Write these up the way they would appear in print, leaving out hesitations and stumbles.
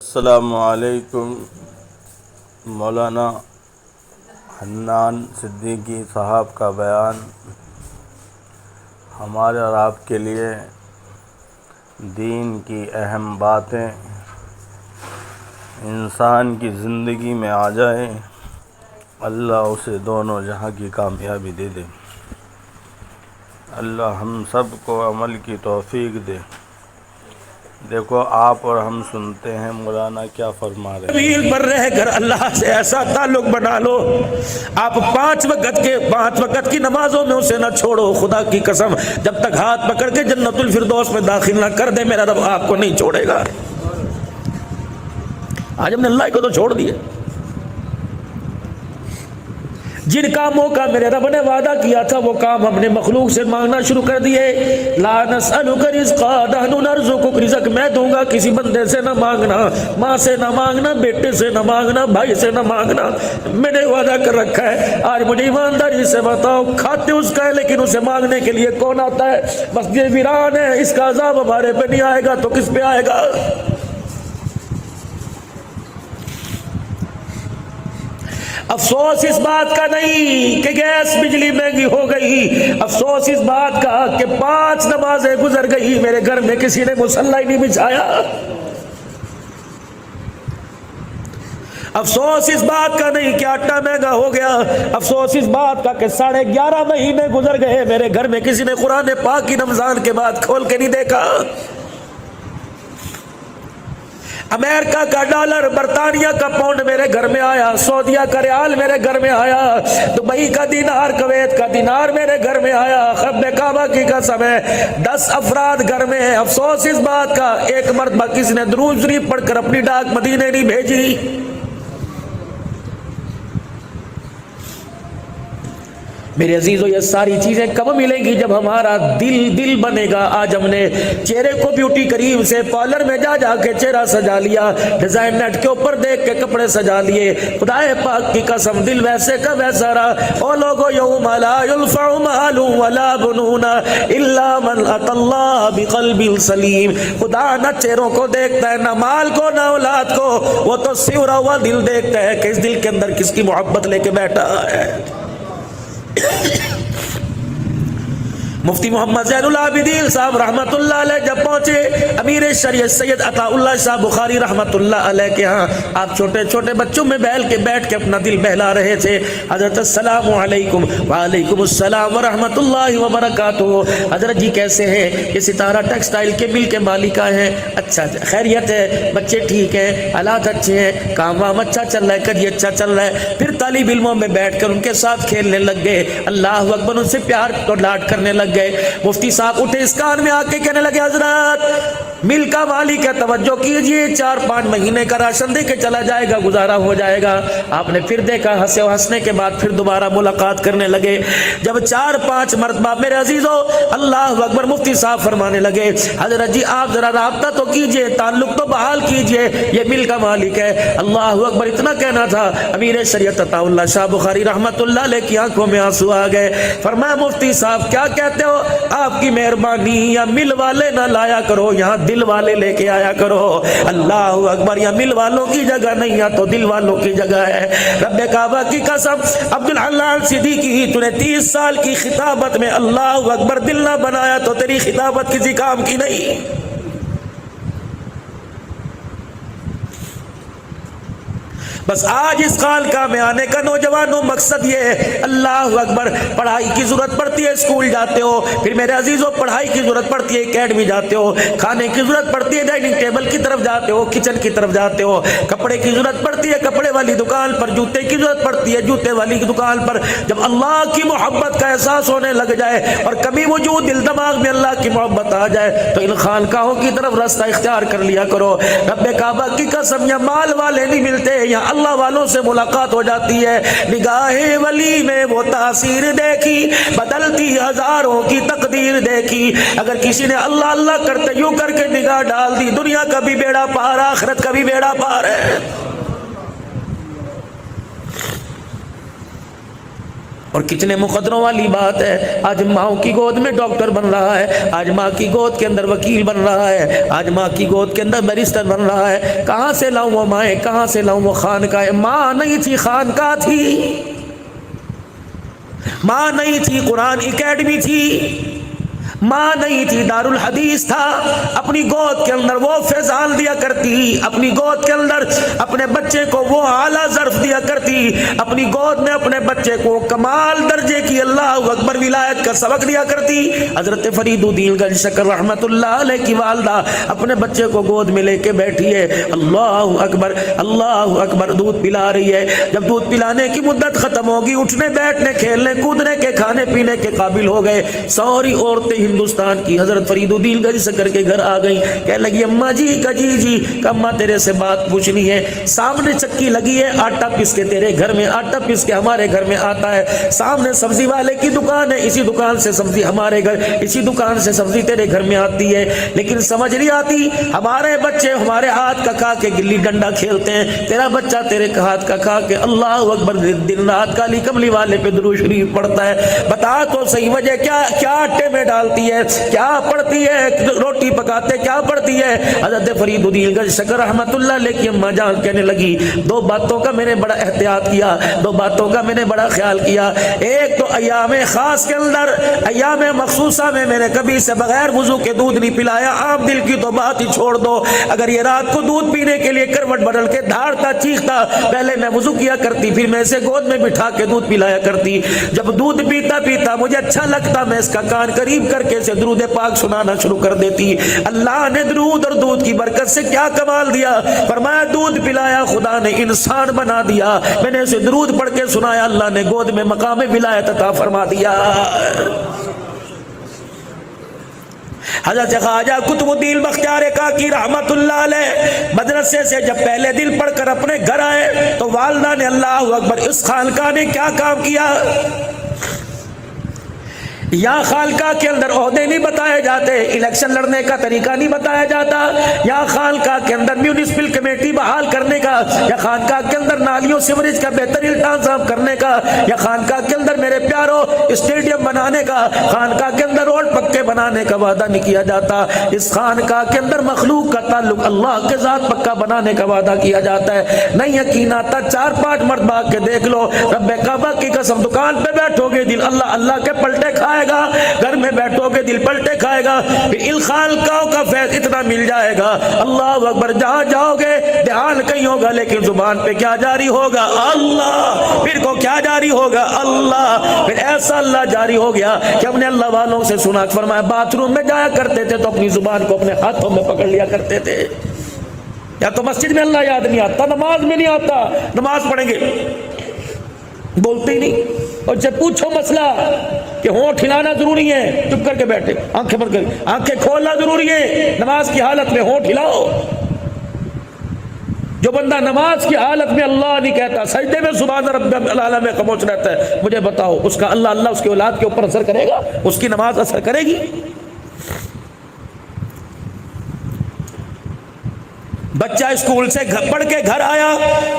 السلام علیکم۔ مولانا حنان صدیقی صاحب کا بیان ہمارے اور آپ کے لیے دین کی اہم باتیں انسان کی زندگی میں آ جائیں، اللہ اسے دونوں جہاں کی کامیابی دے دے۔ اللہ ہم سب کو عمل کی توفیق دے۔ دیکھو آپ اور ہم سنتے ہیں مولانا کیا فرما رہے ہیں۔ زمین پر رہ کر اللہ سے ایسا تعلق بنا لو، آپ پانچ وقت کی نمازوں میں اسے نہ چھوڑو۔ خدا کی قسم جب تک ہاتھ پکڑ کے جنت الفردوس میں داخل نہ کر دے میرا رب آپ کو نہیں چھوڑے گا۔ آج ہم نے اللہ کو تو چھوڑ دیے۔ جن کاموں کا میرے رب نے وعدہ کیا تھا وہ کام ہم نے مخلوق سے مانگنا شروع کر دیے۔ لا نسألک رزقا نحن نرزقک، رزق میں دوں گا، کسی بندے سے نہ مانگنا، ماں سے نہ مانگنا، بیٹے سے نہ مانگنا، بھائی سے نہ مانگنا، میں نے وعدہ کر رکھا ہے۔ آج مجھے ایمانداری سے بتاؤ، کھاتے اس کا ہے لیکن اسے مانگنے کے لیے کون آتا ہے؟ مسجد ویران ہے، اس کا عذاب ہمارے پہ نہیں آئے گا تو کس پہ آئے گا؟ افسوس اس بات کا نہیں کہ گیس بجلی مہنگی ہو گئی، افسوس اس بات کا کہ 5 نمازیں گزر گئی، میرے گھر میں کسی نے مصلی ہی نہیں بچھایا۔ افسوس اس بات کا نہیں کہ آٹا مہنگا ہو گیا، افسوس اس بات کا کہ 11.5 مہینے گزر گئے، میرے گھر میں کسی نے قرآن پاک کی رمضان کے بعد کھول کے نہیں دیکھا۔ امریکہ کا ڈالر، برطانیہ کا پاؤنڈ میرے گھر میں آیا، سعودیہ کا ریال میرے گھر میں آیا، دبئی کا دینار، کویت کا دینار میرے گھر میں آیا۔ رب کعبہ کی قسم ہے 10 افراد گھر میں ہیں۔ افسوس اس بات کا ایک مرتبہ کسی نے درود شریف پڑھ کر اپنی ڈاک مدینے نہیں بھیجی۔ میرے عزیزو یہ ساری چیزیں کب ملیں گی؟ جب ہمارا دل بنے گا۔ آج ہم نے چہرے کو بیوٹی کریم سے پارلر میں جا کے چہرہ سجا لیا، ڈیزائن نیٹ کے اوپر دیکھ کے کپڑے سجا لیے، خدا پاک کی قسم دل ویسے کا ویسا رہا۔ او لوگو یوم لا ينفع مال ولا بنون الا من اتى الله بقلب سلیم۔ خدا نہ چہروں کو دیکھتا ہے، نہ مال کو، نہ اولاد کو، وہ تو سیورا ہوا دل دیکھتا ہے کہ اس دل کے اندر کس کی محبت لے کے بیٹھا ہے۔ مفتی محمد زین العابدین صاحب رحمت اللہ علیہ جب پہنچے امیر شریعت سید عطا اللہ شاہ بخاری رحمت اللہ علیہ کے ہاں، آپ چھوٹے چھوٹے بچوں میں بیٹھ کے اپنا دل بہلا رہے تھے۔ حضرت السلام علیکم۔ وعلیکم السلام ورحمت اللہ وبرکاتہ۔ حضرت جی کیسے ہیں؟ یہ ستارہ ٹیکسٹائل کے مل کے مالکہ ہیں۔ اچھا خیریت ہے؟ بچے ٹھیک ہیں؟ حالات اچھے ہیں؟ کام وام اچھا چل رہا ہے؟ کدی اچھا چل رہا ہے؟ پھر طالب علموں میں بیٹھ کر ان کے ساتھ کھیلنے لگ گئے، اللہ اکبر، ان سے پیار اور لاڈ کرنے لگ گئے۔ مفتی صاحب اٹھے، اس کان میں آ کے کہنے لگے حضرات مل کا مالک ہے، توجہ کیجئے، 4-5 مہینے کا راشن دے کے چلا جائے گا، گزارا ہو جائے گا۔ آپ نے پھر دیکھا، ہنسے، ہنسنے کے بعد پھر دوبارہ ملاقات کرنے لگے۔ جب 4-5 مرتبہ میرے عزیزو اللہ اکبر مفتی صاحب فرمانے لگے حضرت جی آپ ذرا رابطہ تو کیجئے، تعلق تو بحال کیجئے، یہ مل کا مالک ہے۔ اللہ اکبر اتنا کہنا تھا، امیر شریعت عطا اللہ شاہ بخاری رحمت اللہ علیہ کی آنکھوں میں آنسو آ گئے۔ فرمایا مفتی صاحب کیا کہتے ہو؟ آپ کی مہربانی، یا مل والے نہ لایا کرو، یہاں دل والے لے کے آیا کرو۔ اللہ اکبر، یا مل والوں کی جگہ نہیں، یا تو دل والوں کی جگہ ہے۔ رب کعبہ کی قسم عبدالحنان صدیقی، تو نے 30 سال کی خطابت میں اللہ اکبر دل نہ بنایا تو تیری خطابت کسی کام کی نہیں۔ بس آج اس خانقاہ میں آنے کا نوجوانوں مقصد یہ ہے، اللہ اکبر، پڑھائی کی ضرورت پڑتی ہے، اسکول جاتے ہو، پھر میرے عزیزوں پڑھائی کی ضرورت پڑتی ہے، اکیڈمی جاتے ہو، کھانے کی ضرورت پڑتی ہے، ڈائننگ ٹیبل کی طرف جاتے ہو، کچن کی طرف جاتے ہو، کپڑے کی ضرورت پڑتی ہے، کپڑے والی دکان پر، جوتے کی ضرورت پڑتی ہے، جوتے والی کی دکان پر۔ جب اللہ کی محبت کا احساس ہونے لگ جائے اور کبھی وجود دل دماغ میں اللہ کی محبت آ جائے تو ان خانقاہوں کی طرف راستہ اختیار کر لیا کرو۔ رب کعبہ کی قسم، یا مال والے نہیں ملتے، یا اللہ والوں سے ملاقات ہو جاتی ہے۔ نگاہ ولی میں وہ تاثیر دیکھی، بدلتی ہزاروں کی تقدیر دیکھی۔ اگر کسی نے اللہ اللہ کرتے یوں کر کے نگاہ ڈال دی، دنیا کا بھی بیڑا پار، آخرت کا بھی بیڑا پار ہے۔ اور کتنے مقدروں والی بات ہے، آج ماؤں کی گود میں ڈاکٹر بن رہا ہے، آج ماں کی گود کے اندر وکیل بن رہا ہے، آج ماں کی گود کے اندر بیرسٹر بن رہا ہے۔ کہاں سے لاؤں وہ مائیں، کہاں سے لاؤں وہ خانقاہ؟ ماں نہیں تھی، خانقاہ تھی، ماں نہیں تھی، قرآن اکیڈمی تھی، ماں نہیں تھی، دارالحدیث تھا۔ اپنی گود کے اندر وہ فیضان دیا کرتی، اپنی گود کے اندر اپنے بچے کو وہ اعلیٰ ظرف دیا کرتی، اپنی گود میں اپنے بچے کو کمال درجے کی اللہ اکبر ولایت کا سبق دیا کرتی۔ حضرت فرید الدین گنج شکر رحمت اللہ علیہ کی والدہ اپنے بچے کو گود میں لے کے بیٹھی ہے، اللہ اکبر اللہ اکبر، دودھ پلا رہی ہے۔ جب دودھ پلانے کی مدت ختم ہوگی، اٹھنے بیٹھنے کھیلنے کودنے کے کھانے پینے کے قابل ہو گئے، ساری عورتیں ہندوستان کی حضرت فرید الدین گنج شکر کے گھر آ گئی، کہنے لگی اماں جی کجی جی اماں تیرے سے بات پوچھنی ہے۔ سامنے چکی لگی ہے، آٹا پیس کے تیرے گھر میں، آٹا پیس کے ہمارے گھر میں آتا ہے۔ سامنے سبزی والے کی دکان ہے، اسی دکان سے سبزی ہمارے گھر، اسی دکان سے سبزی تیرے گھر میں آتی ہے، لیکن سمجھ نہیں آتی ہمارے بچے ہمارے ہاتھ کا کھا کے گلی ڈنڈا کھیلتے ہیں، تیرا بچہ تیرے ہاتھ کا کھا کے اللہ اکبر دن رات کالی کملی والے پہ درود شریف پڑھتا ہے۔ بتا تو صحیح وجہ کیا آٹے میں ڈالتی ہے، کیا پڑھتی ہے، روٹی پکاتے کیا پڑھتی ہے؟ حضرت فرید الدین گنج شکر رحمت اللہ علیہ کی اماں جان کہنے لگی دو باتوں کا میں نے بڑا احتیاط کیا، دو باتوں کا میں نے بڑا خیال کیا۔ ایک تو ایام خاص کے اندر، ایام مخصوصہ میں نے کبھی سے بغیر وضو کے دودھ نہیں پلایا۔ عام دل کی تو بات ہی چھوڑ دو، اگر یہ رات کو دودھ پینے کے لیے کروٹ بدل کے دھاڑتا چیختا، پہلے میں وضو کیا کرتی، پھر میں اسے گود میں بٹھا کے دودھ پلایا کرتی۔ جب دودھ پیتا پیتا مجھے اچھا لگتا، میں اس کا کان قریب کر کے اسے درود پاک سنانا شروع کر دیتی۔ اللہ نے درود اور دودھ کی برکت سے کیا کمال دیا، فرمایا دودھ پلایا خدا نے انسان بنا دیا، میں نے اسے درود پڑھ کے سنایا، اللہ نے گود میں مقام ولایت عطا فرما دیا۔ حضرت خواجہ قطب الدین بختیار کاکی رحمت اللہ علیہ مدرسے سے جب پہلے دن پڑھ کر اپنے گھر آئے تو والدہ نے اللہ اکبر اس خانقاہ نے کیا کام کیا۔ یہاں خانقاہ کے اندر عہدے نہیں بتائے جاتے، الیکشن لڑنے کا طریقہ نہیں بتایا جاتا، یا خانقاہ کے اندر میونسپل کمیٹی بحال کرنے کا، یا خانقاہ کے اندر نالیوں سیوریج کا بہتر انتظام کرنے کا، یا خانقاہ کے اندر میرے پیارو اسٹیڈیم بنانے کا، خانقاہ کے اندر روڈ پکے بنانے کا وعدہ نہیں کیا جاتا۔ اس خانقاہ کے اندر مخلوق کا تعلق اللہ کے ذات پکا بنانے کا وعدہ کیا جاتا ہے۔ نہیں یقین آتا، 4-5 مرد بھاگ کے دیکھ لو، رب کعبہ کی قسم دکان پہ بیٹھو گے دل اللہ اللہ کے پلٹے کھائے گا، گھر میں بیٹھو گے دل پلٹے کھائے گا، پھر ان خانقاہوں کا فیض اتنا مل جائے گا، اللہ اکبر، جہاں جاؤ گے دھیان کہیں ہوگا لیکن زبان پہ کیا جاری ہوگا؟ اللہ۔ پھر کو کیا جاری ہوگا؟ اللہ۔ پھر ایسا اللہ جاری ہو گیا کہ ہم نے اللہ والوں سے سنا، فرمایا باتھ روم میں جایا کرتے تھے تو اپنی زبان کو اپنے ہاتھوں میں پکڑ لیا کرتے تھے۔ یا تو مسجد میں اللہ یاد نہیں آتا، نماز میں نہیں آتا، نماز پڑھیں گے بولتے ہی نہیں، اور جب پوچھو مسئلہ کہ ہونٹ ہلانا ضروری ہے چپ کر کے بیٹھے، آنکھیں بند کر، آنکھیں کھولنا ضروری ہے، نماز کی حالت میں ہونٹ ہلاؤ۔ جو بندہ نماز کی حالت میں اللہ نہیں کہتا، سجدے میں سبحان رب العالی میں خاموش رہتا ہے، مجھے بتاؤ اس کا اللہ اللہ اس کی اولاد کے اوپر اثر کرے گا؟ اس کی نماز اثر کرے گی؟ بچہ اسکول سے پڑھ کے گھر آیا،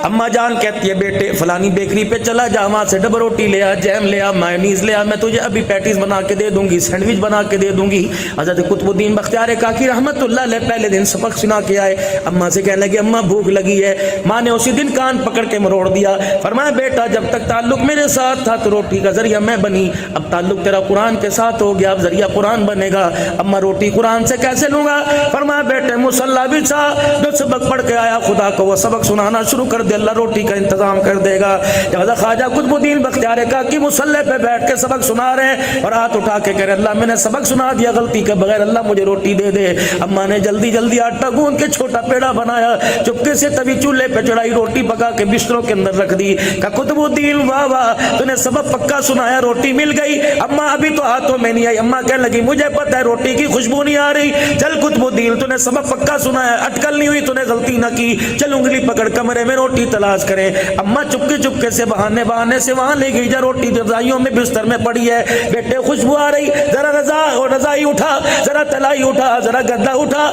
اماں جان کہتی ہے بیٹے فلانی بیکری پہ چلا جا، وہاں سے ڈبل روٹی لے آ، جیم لے آ، مایونیز لے آ، میں تجھے ابھی پیٹیز بنا کے دے دوں گی، سینڈوچ بنا کے دے دوں گی۔ حضرت قطب الدین بختیار کاکی رحمت اللہ علیہ پہلے دن سبق سنا کے آئے، اماں سے کہنے لگے اماں بھوک لگی ہے، ماں نے اسی دن کان پکڑ کے مروڑ دیا، فرمایا بیٹا جب تک تعلق میرے ساتھ تھا تو روٹی کا ذریعہ میں بنی، اب تعلق تیرا قرآن کے ساتھ ہو گیا، اب ذریعہ قرآن بنے گا، اماں روٹی قرآن سے کیسے لوں گا؟ فرمایا بیٹے مصلی بچھا، جو سبق پڑھ کے آیا خدا کو وہ سبق سنانا شروع کر دے، اللہ روٹی کا انتظام کر دے گا۔ جب خواجہ قطب الدین بختیار کاکی مصلی پہ بیٹھ کے سبق سنا رہے ہیں اور ہاتھ اٹھا کے کہہ رہے اللہ میں نے سبق سنا دیا غلطی کے بغیر، اللہ مجھے روٹی دے دے۔ اماں نے جلدی جلدی آٹا گوندھ کے چھوٹا پیڑا بنایا، چپکے سے تبھی چولہے پہ چڑھائی، روٹی پکا کے بستروں کے اندر رکھ دی۔ کہ قطب الدین واہ واہ تو نے سبق پکا سنایا، روٹی مل گئی، اماں ابھی تو ہاتھوں میں نہیں آئی۔ اماں کہنے لگی مجھے پتہ ہے روٹی کی خوشبو نہیں آ رہی، چل قطب الدین تو نے سبق پکا سنایا، اٹکل نہیں ہوئی، تو نے نے غلطی نہ کی، چل انگلی پکڑ کمرے میں روٹی تلاش کریں۔ اماں چپکے سے بہانے سے وہاں لے گئی، جا روٹی رضائیوں میں بستر میں پڑی ہے، بیٹے خوشبو آ رہی، ذرا رضائی اٹھا، ذرا تلائی اٹھا، ذرا گدا اٹھا،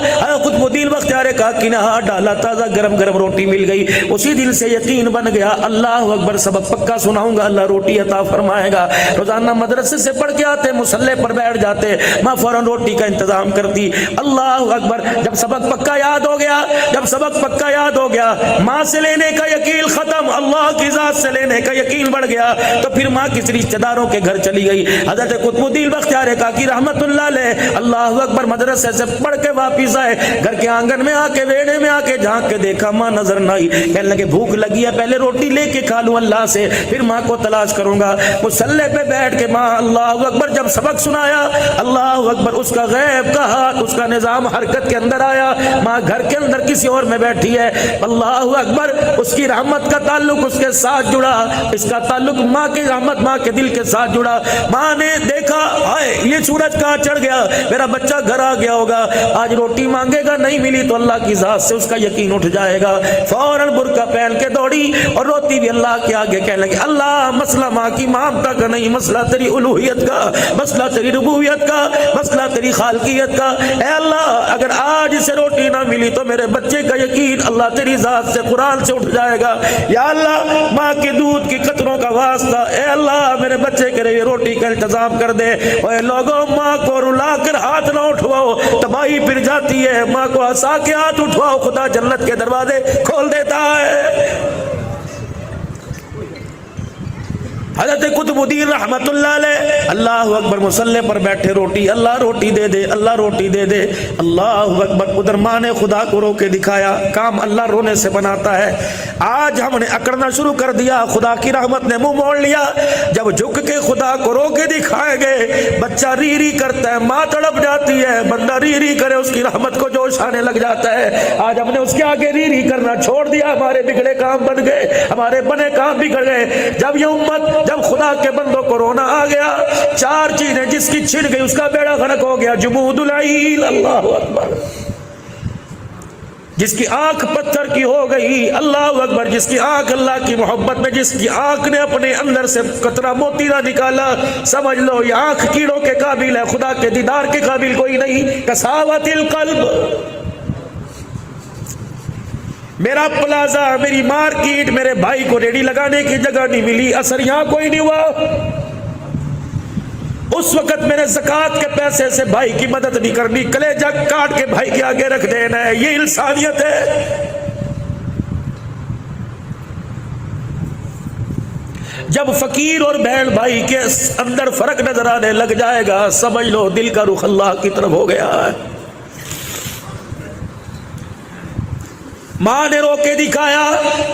قطب الدین بختیار کاکی نے ہاتھ ڈالا، تازہ گرم روٹی مل گئی۔ اسی دل سے یقین بن گیا، اللہ اکبر، سبق پکا سناؤں گا، اللہ روٹی عطا فرمائے گا۔ روزانہ مدرسے سے پڑھ کے آتے، مصلی پر بیٹھ جاتے، ماں فوراً روٹی کا انتظام کرتی۔ اللہ اکبر، جب سبق پکا یاد ہو گیا، ماں سے لینے کا یقین ختم، اللہ کی ذات سے لینے کا یقین بڑھ گیا، تو پھر ماں کسی رشتہ داروں کے گھر چلی گئی۔ حضرت قطب الدین بختیار کاکی رحمت اللہ علیہ، اللہ اکبر، مدرسے سے پڑھ کے واپس آئے، گھر کے آنگن میں آ کے، ویڑے میں آ کے جھانک کے دیکھا، ماں نظر نہ آئی۔ کہنے لگے بھوک لگی ہے، پہلے روٹی لے کے کھا لوں اللہ سے، پھر ماں کو تلاش کروں گا۔ مصلی پہ بیٹھ کے ماں اللہ اکبر جب سبق سنایا، اللہ اکبر، اس کا غیب کا ہاتھ، اس کا نظام حرکت کے اندر آیا۔ ماں گھر کے اندر کسی اور میں بیٹھی ہے، اللہ اکبر، اس کی رحمت کا تعلق اس کے ساتھ جڑا، اس کا تعلق ماں کی رحمت، ماں کے دل کے ساتھ جڑا۔ ماں نے دیکھا، ہائے یہ سورج کہاں چڑھ گیا، میرا بچہ گھر آ گیا ہوگا، آج روٹی مانگے گا، نہیں ملی تو اللہ کی ذات سے اس کا یقین اٹھ جائے گا۔ فوراً برقع پہن کے دوڑی اور روتی بھی اللہ کے آگے، کہنے لگی اللہ، مسئلہ ماں کی مامتا کا نہیں، مسئلہ تیری الوہیت کا، مسئلہ تیری ربوبیت کا، مسئلہ تیری خالقیت کا۔ اے اللہ، اگر آج اسے روٹی نہ ملی تو میرے بچے کا یقین اللہ تیری ذات سے، قرآن سے اٹھ جائے گا۔ یا اللہ، ماں کے دودھ کی قطروں کا واسطہ، اے اللہ میرے بچے کے لیے روٹی کا انتظام کر دے۔ اے لوگوں، ماں کو رلا کر ہاتھ نہ اٹھواؤ، تباہی پھر جاتی ہے، ماں کو ہنسا کے ہاتھ اٹھواؤ، خدا جنت کے دروازے کھول دیتا ہے۔ حضرت قطب الدین رحمت اللہ علیہ، اللہ اکبر، مصلی پر بیٹھے، روٹی، اللہ روٹی دے دے، اللہ روٹی دے دے، اللہ اکبر۔ ادھر ماں نے خدا کو رو کے دکھایا، کام اللہ رونے سے بناتا ہے۔ آج ہم نے اکڑنا شروع کر دیا، خدا کی رحمت نے منہ موڑ لیا۔ جب جھک کے خدا کو رو کے دکھائیں گے، بچہ ری ری کرتا ہے، ماں تڑپ جاتی ہے، بندہ ری ری کرے، اس کی رحمت کو جوش آنے لگ جاتا ہے۔ آج ہم نے اس کے آگے ری ری کرنا چھوڑ دیا، ہمارے بگڑے کام بن گئے، ہمارے بنے کام بگڑ گئے۔ جب یہ امت، جب خدا کے بندوں کو رونا آ گیا، چار چیزیں جس کی چھن گئی اس کا بیڑا غرق ہو گیا۔ جمود العیل، اللہ اکبر، جس کی آنکھ پتھر کی ہو گئی، اللہ اکبر، جس کی آنکھ اللہ کی محبت میں، جس کی آنکھ نے اپنے اندر سے قطرہ موتی نہ نکالا، سمجھ لو یہ آنکھ کیڑوں کے قابل ہے، خدا کے دیدار کے قابل کوئی نہیں۔ کساوت القلب، میرا پلازا، میری مارکیٹ، میرے بھائی کو ریڑی لگانے کی جگہ نہیں ملی، اثر یہاں کوئی نہیں ہوا، اس وقت میرے زکوٰۃ کے پیسے سے بھائی کی مدد نہیں کرنی، کلیجہ کاٹ کے بھائی کے آگے رکھ دینا ہے، یہ انسانیت ہے۔ جب فقیر اور بہن بھائی کے اندر فرق نظر آنے لگ جائے گا، سمجھ لو دل کا رخ اللہ کی طرف ہو گیا ہے۔ ماں نے رو کے دکھایا،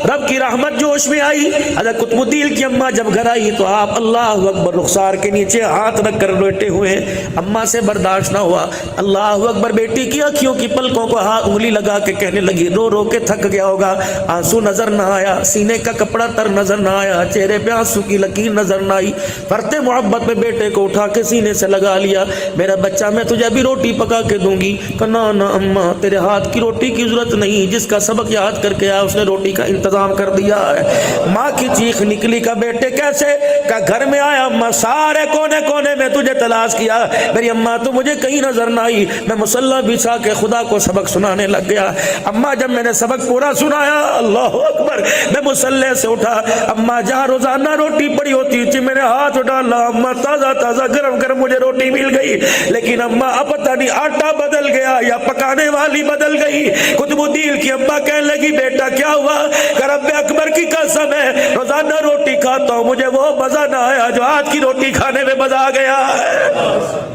رب کی رحمت جوش میں آئی۔ حضرت قطب الدین کی اماں جب گھر آئی تو آپ اللہ اکبر رخسار کے نیچے ہاتھ رکھ کر لیٹے ہوئے، اماں سے برداشت نہ ہوا، اللہ اکبر، بیٹی کی آنکھوں کی پلکوں کو ہاتھ انگلی لگا کے کہنے لگی، رو رو کے تھک گیا ہوگا، آنسو نظر نہ آیا، سینے کا کپڑا تر نظر نہ آیا، چہرے پہ آنسو کی لکیر نظر نہ آئی، فرتے محبت میں بیٹے کو اٹھا کے سینے سے لگا لیا، میرا بچہ میں تجھے ابھی روٹی پکا کے دوں گی۔ کہا نہ اماں، تیرے ہاتھ کی روٹی کی ضرورت نہیں، جس کا سبق یاد کر کے آیا اس نے روٹی کا انتظام کر دیا ہے۔ ماں کی چیخ نکلی، کا بیٹے کیسے؟ کا گھر میں آیا اماں، سارے کونے کونے میں تجھے تلاش کیا، میری اماں تو مجھے کہیں نظر نہ آئی، میں مصلی بچھا کے خدا کو سبق سنانے لگ گیا۔ اماں جب میں نے سبق پورا سنایا، اللہ اکبر، میں مصلی سے اٹھا، اماں جہاں روزانہ روٹی پڑی ہوتی تھی میں نے ہاتھ ڈالا، اماں تازہ تازہ گرم گرم مجھے روٹی مل گئی، لیکن اماں اب پتہ نہیں آٹا بدل گیا یا پکانے والی بدل گئی۔ قطب الدین کی اماں کہنے لگی، بیٹا کیا ہوا؟ کہ رب اکبر کی قسم ہے، روزانہ روٹی کھاتا ہوں، مجھے وہ مزہ نہ آیا جو آج کی روٹی کھانے میں مزہ آ گیا ہے۔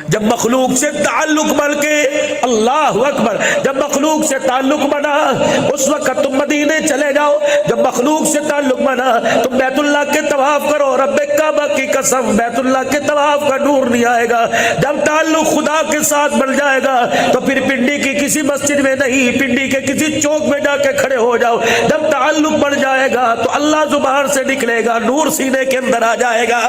جب مخلوق سے تعلق بن کے، اللہ اکبر، جب مخلوق سے تعلق بنا اس وقت تم مدینے چلے جاؤ، جب مخلوق سے تعلق بنا تم بیت اللہ کے طواف کرو، رب کعبہ کی قسم بیت اللہ کے طواف کا نور نہیں آئے گا۔ جب تعلق خدا کے ساتھ بن جائے گا تو پھر پنڈی کی کسی مسجد میں نہیں، پنڈی کے کسی چوک میں جا کے کھڑے ہو جاؤ، جب تعلق بن جائے گا تو اللہ زبان سے نکلے گا، نور سینے کے اندر آ جائے گا۔